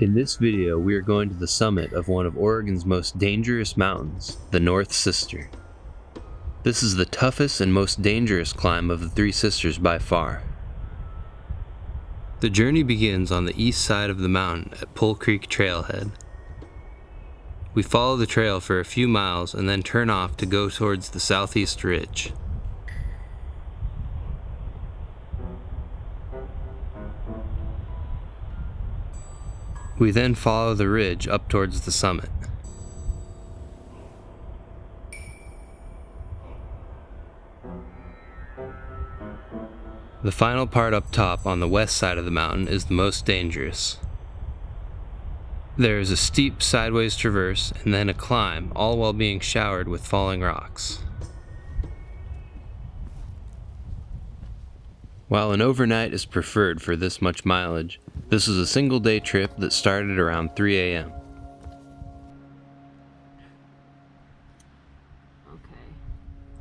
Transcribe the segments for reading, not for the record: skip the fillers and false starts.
In this video, we are going to the summit of one of Oregon's most dangerous mountains, the North Sister. This is the toughest and most dangerous climb of the Three Sisters by far. The journey begins on the east side of the mountain at Pole Creek Trailhead. We follow the trail for a few miles and then turn off to go towards the southeast ridge. We then follow the ridge up towards the summit. The final part up top on the west side of the mountain is the most dangerous. There is a steep sideways traverse and then a climb, all while being showered with falling rocks. While an overnight is preferred for this much mileage, this is a single-day trip that started around 3 a.m.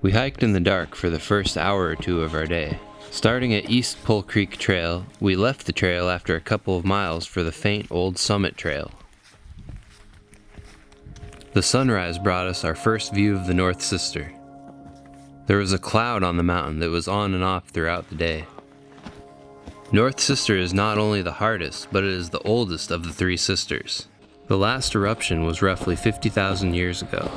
We hiked in the dark for the first hour or two of our day. Starting at East Pole Creek Trail, we left the trail after a couple of miles for the faint Old Summit Trail. The sunrise brought us our first view of the North Sister. There was a cloud on the mountain that was on and off throughout the day. North Sister is not only the hardest, but it is the oldest of the Three Sisters. The last eruption was roughly 50,000 years ago.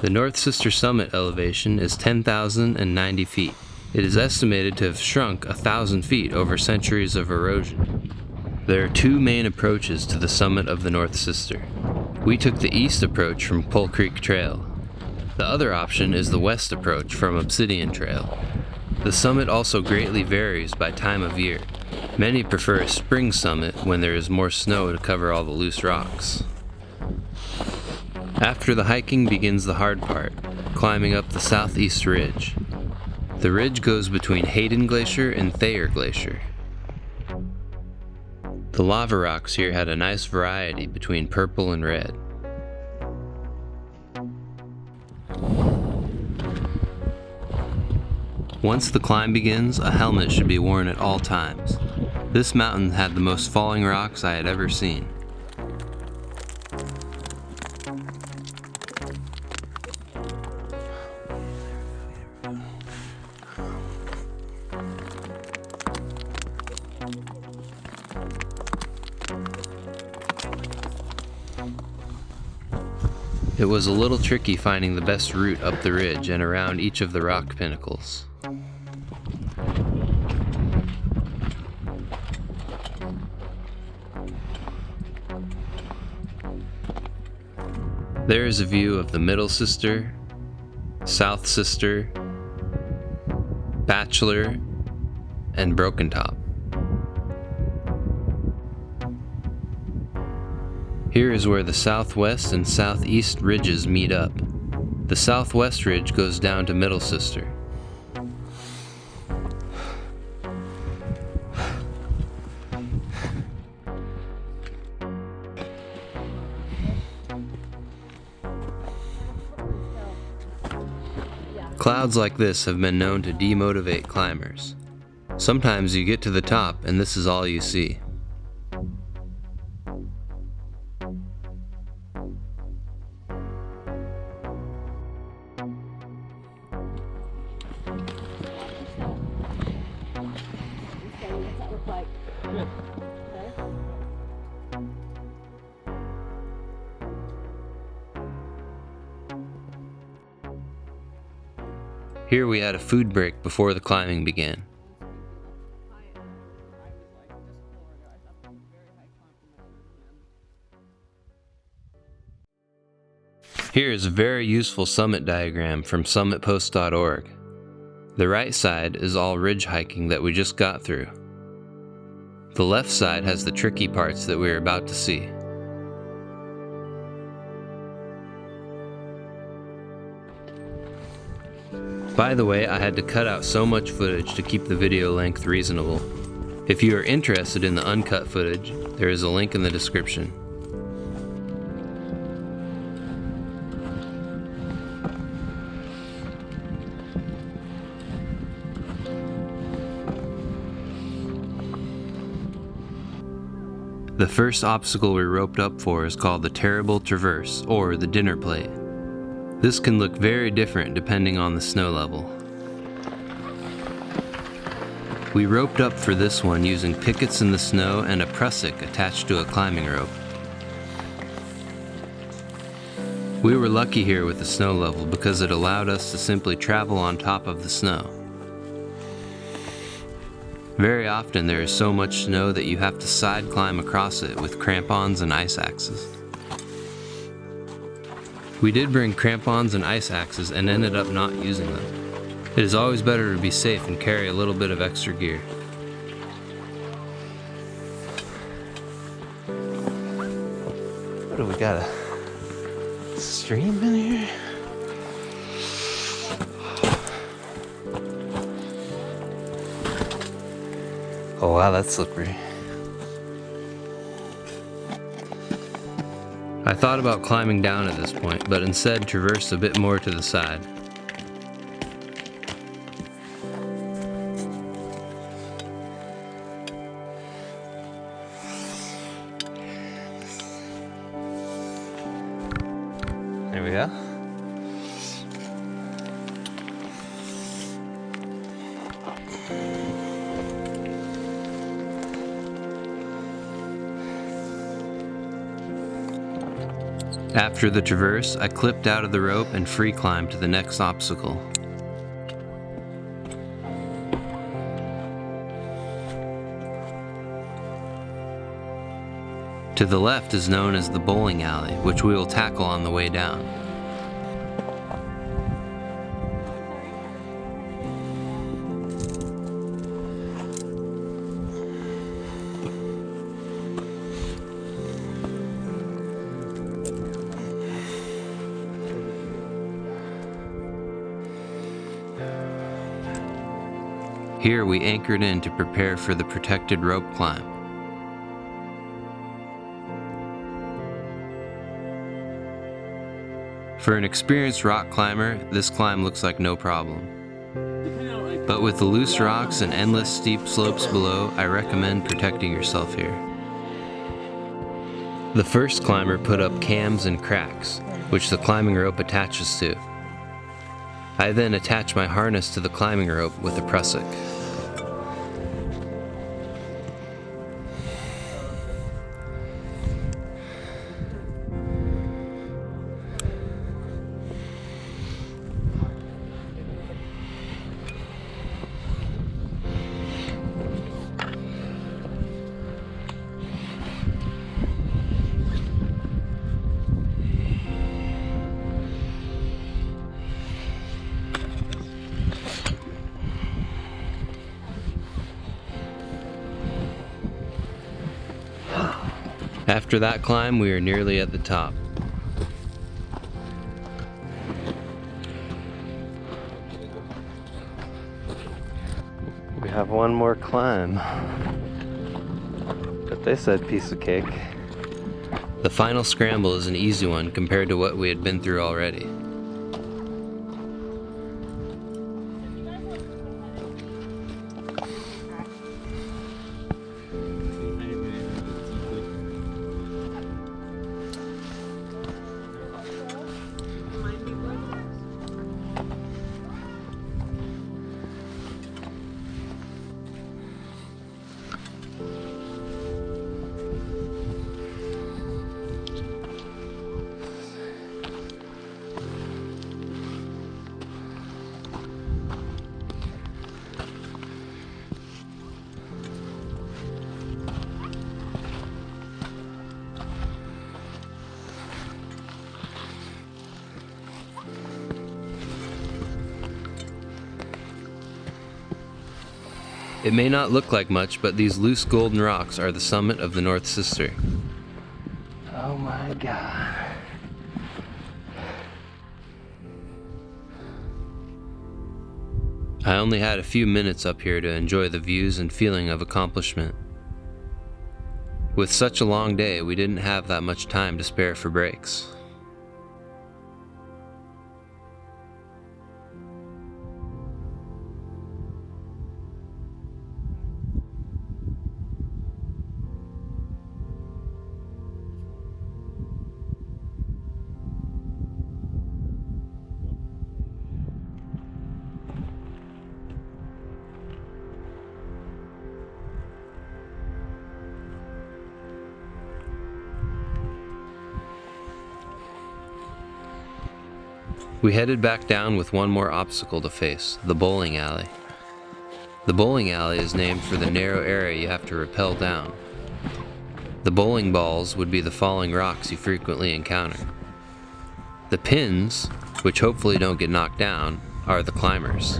The North Sister summit elevation is 10,090 feet. It is estimated to have shrunk 1,000 feet over centuries of erosion. There are two main approaches to the summit of the North Sister. We took the east approach from Pole Creek Trail. The other option is the west approach from Obsidian Trail. The summit also greatly varies by time of year. Many prefer a spring summit when there is more snow to cover all the loose rocks. After the hiking begins the hard part, climbing up the southeast ridge. The ridge goes between Hayden Glacier and Thayer Glacier. The lava rocks here had a nice variety between purple and red. Once the climb begins, a helmet should be worn at all times. This mountain had the most falling rocks I had ever seen. It was a little tricky finding the best route up the ridge and around each of the rock pinnacles. There is a view of the Middle Sister, South Sister, Bachelor, and Broken Top. Here is where the southwest and southeast ridges meet up. The southwest ridge goes down to Middle Sister. Clouds like this have been known to demotivate climbers. Sometimes you get to the top and this is all you see. Here we had a food break before the climbing began. Here is a very useful summit diagram from summitpost.org. The right side is all ridge hiking that we just got through. The left side has the tricky parts that we are about to see. By the way, I had to cut out so much footage to keep the video length reasonable. If you are interested in the uncut footage, there is a link in the description. The The first obstacle we roped up for is called the Terrible Traverse, or the Dinner Plate. This can look very different depending on the snow level. We roped up for this one using pickets in the snow and a prusik attached to a climbing rope. We were lucky here with the snow level because it allowed us to simply travel on top of the snow. Very often there is so much snow that you have to side climb across it with crampons and ice axes. We did bring crampons and ice axes and ended up not using them. It is always better to be safe and carry a little bit of extra gear. What do we got? A stream in here? Oh wow, that's slippery. I thought about climbing down at this point, but instead traversed a bit more to the side. There we go. After the traverse, I clipped out of the rope and free climbed to the next obstacle. To the left is known as the bowling alley, which we will tackle on the way down. Here we anchored in to prepare for the protected rope climb. For an experienced rock climber, this climb looks like no problem. But with the loose rocks and endless steep slopes below, I recommend protecting yourself here. The first climber put up cams and cracks, which the climbing rope attaches to. I then attach my harness to the climbing rope with a prusik. After that climb, we are nearly at the top. We have one more climb. But they said piece of cake. The final scramble is an easy one compared to what we had been through already. It may not look like much, but these loose golden rocks are the summit of the North Sister. Oh my God. I only had a few minutes up here to enjoy the views and feeling of accomplishment. With such a long day, we didn't have that much time to spare for breaks. We headed back down with one more obstacle to face, the bowling alley. The bowling alley is named for the narrow area you have to rappel down. The bowling balls would be the falling rocks you frequently encounter. The pins, which hopefully don't get knocked down, are the climbers.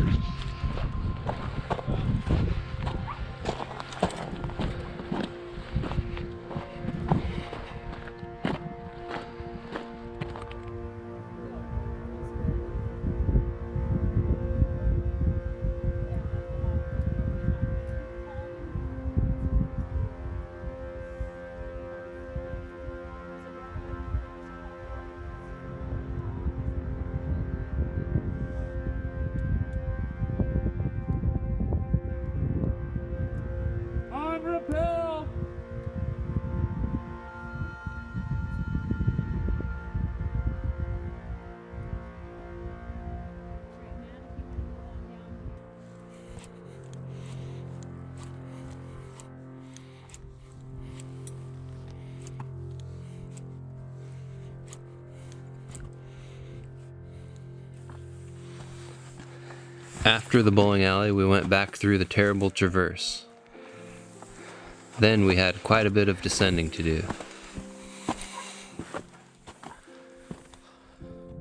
After the bowling alley, we went back through the terrible traverse. Then we had quite a bit of descending to do.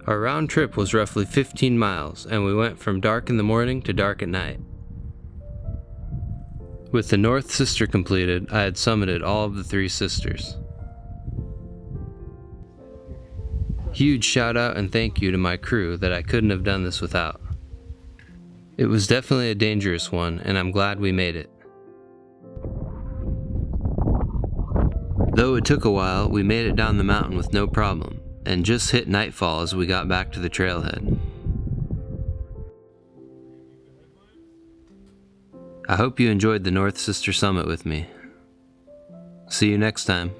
Our round trip was roughly 15 miles, and we went from dark in the morning to dark at night. With the North Sister completed, I had summited all of the three sisters. Huge shout out and thank you to my crew that I couldn't have done this without. It was definitely a dangerous one, and I'm glad we made it. Though it took a while, we made it down the mountain with no problem, and just hit nightfall as we got back to the trailhead. I hope you enjoyed the North Sister Summit with me. See you next time.